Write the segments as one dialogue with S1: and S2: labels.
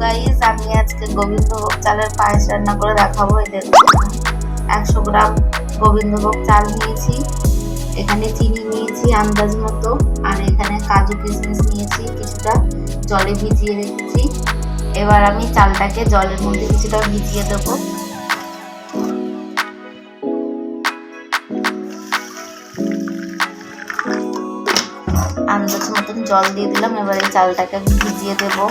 S1: Guys, আমি আজকে গোবিন্দভোগ চালের পায়েস রান্না করে দেখাবো। এদের 100 গ্রাম গোবিন্দভোগ চাল নিয়েছি, এখানে চিনি নিয়েছি আন্দাজ মতো, আর এখানে কাজু কিশমিশ নিয়েছি, কিছুটা জলে ভিজিয়ে রেখেছি। এবার আমি চালটাকে জলের মধ্যে কিছুটা ভিজিয়ে দেবো। আন্দাজ মতন জল দিয়ে দিলাম। এবার এই চালটাকে আমি ভিজিয়ে দেবো।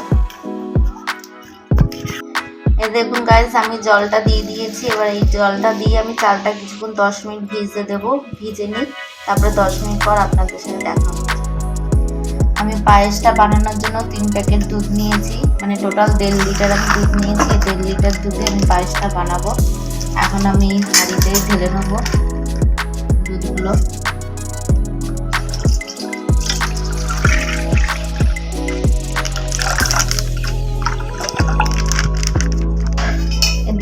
S1: এই দেখুন গাইস, আমি জলটা দিয়ে দিয়েছি। এবার এই জলটা দিয়ে আমি চালটা কিছুক্ষণ 10 মিনিট ভিজতে দেবো। ভিজে নিই, তারপরে 10 মিনিট পর আপনাদের সাথে দেখা হবে। আমি পায়েসটা বানানোর জন্য 3 প্যাকেট দুধ নিয়েছি, মানে টোটাল 1.5 লিটার আমি দুধ নিয়েছি। 1.5 লিটার দুধে আমি পায়েসটা বানাবো। এখন আমি হাঁড়িতে ঢেলে নেবো দুধগুলো।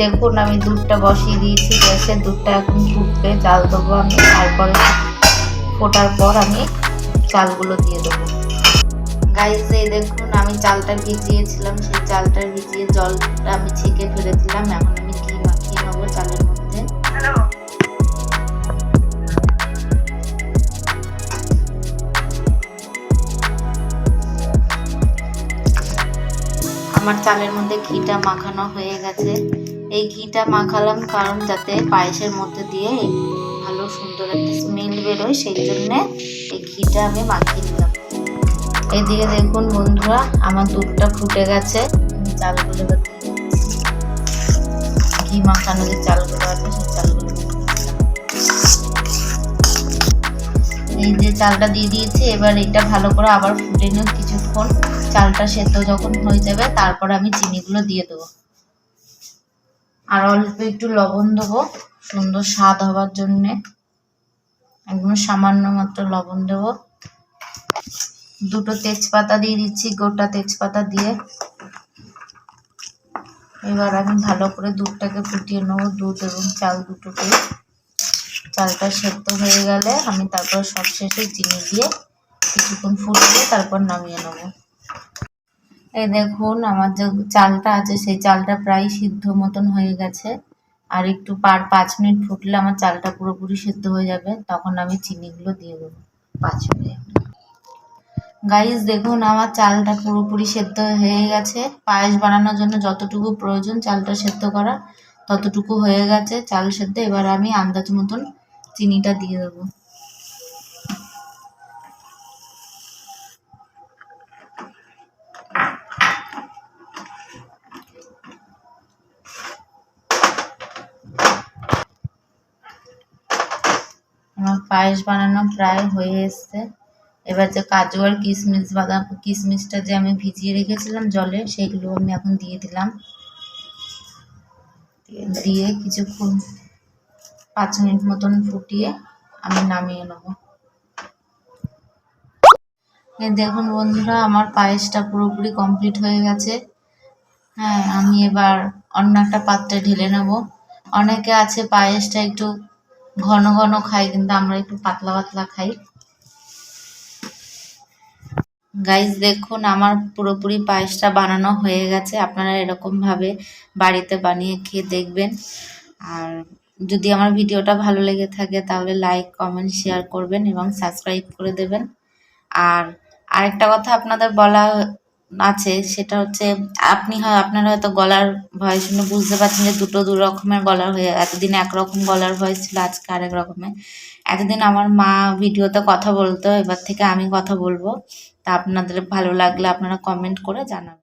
S1: দেখুন আমি দুধটা বসিয়ে দিয়েছি গ্যাসে। দুধটা এখন ফুটবে, চাল দেবো আমি, তারপরে ফোটার পর আমি চালগুলো দিয়ে দেবো। গাইস, এই দেখুন আমি চালটা ভিজিয়েছিলাম, সেই চালটা ভিজিয়ে জলটা আমি ছেঁকে ফেলে দিলাম। এখন আমি ঘি মাখিয়ে নেবো চালের মধ্যে। আমার চালের মধ্যে ঘিটা মাখানো হয়ে গেছে। এই ঘিটা মাখালাম কারণ যাতে পায়েসের মধ্যে দিয়ে ভালো সুন্দর একটা স্মেল বেরোয়, সেই জন্যে এই ঘিটা আমি মাখিয়ে নিলাম। এইদিকে দেখুন বন্ধুরা, আমার দুধটা ফুটে গেছে। চালগুলো ঘি মাখানো যে চালগুলো আছে সেই চালগুলো এই যে চালটা দিয়ে দিয়েছি। এবার এটা ভালো করে আবার ফুটে নিয়ে কিছুক্ষণ চালটা সেদ্ধ যখন হয়ে যাবে, তারপর আমি চিনিগুলো দিয়ে দেবো। আর অল্প একটু লবণ দেবো সুন্দর স্বাদ হবার জন্যে, একদম সামান্য মাত্র লবণ দেবো। 2টো তেজপাতা দিয়ে দিচ্ছি, গোটা তেজপাতা দিয়ে। এবার আমি ভালো করে দুধটাকে ফুটিয়ে নেবো, দুধ এবং চাল দুটোকে। চালটা সেদ্ধ হয়ে গেলে আমি তারপর সবশেষে চিনি দিয়ে কিছুক্ষণ ফুটিয়ে তারপর নামিয়ে নেবো। এই দেখুন আমার যে চালটা আছে সেই চালটা প্রায় সিদ্ধ মতন হয়ে গেছে। আর একটু 5 মিনিট ফুটলে আমার চালটা পুরোপুরি সিদ্ধ হয়ে যাবে, তখন আমি চিনিগুলো দিয়ে দেবো 5 মিনিট। গাইস দেখুন আমার চালটা পুরোপুরি সেদ্ধ হয়ে গেছে। পায়েস বানানোর জন্য যতটুকু প্রয়োজন চালটা সেদ্ধ করা, ততটুকু হয়ে গেছে চাল সেদ্ধ। এবার আমি আন্দাজ মতন চিনিটা দিয়ে দেবো। আমার পায়েস বানানো প্রায় হয়ে এসছে। এবার যে কাজু আর কিশমিশ, বাদাম কিশমিশটা যে আমি ভিজিয়ে রেখেছিলাম জলে, সেগুলো আমি এখন দিয়ে দিলাম। দিয়ে কিছুক্ষণ 5 মিনিট মতন ফুটিয়ে আমি নামিয়ে নেব। এই দেখুন বন্ধুরা, আমার পায়েসটা পুরোপুরি কমপ্লিট হয়ে গেছে। হ্যাঁ, আমি এবার অন্য একটা পাত্রে ঢেলে নেব। অনেকে আছে পায়েসটা একটু ঘন ঘন খাই, কিন্তু আমরা একটু পাতলা পাতলা খাই। গাইস দেখুন আমার পুরোপুরি পায়েসটা বানানো হয়ে গেছে। আপনারা এরকমভাবে বাড়িতে বানিয়ে খেয়ে দেখবেন। আর যদি আমার ভিডিওটা ভালো লেগে থাকে তাহলে লাইক, কমেন্ট, শেয়ার করবেন এবং সাবস্ক্রাইব করে দেবেন। আর আরেকটা কথা আপনাদের বলা আছে, সেটা হচ্ছে আপনারা হয়তো গলার ভয়েস শুনে বুঝতে পারছেন যে দু রকমের গলার হয়ে, এতদিন একরকম গলার ভয়েস ছিল, আজকে আরেক রকমের। এতদিন আমার মা ভিডিওতে কথা বলতো, এবার থেকে আমি কথা বলবো। তা আপনাদের ভালো লাগলে আপনারা কমেন্ট করে জানাবেন।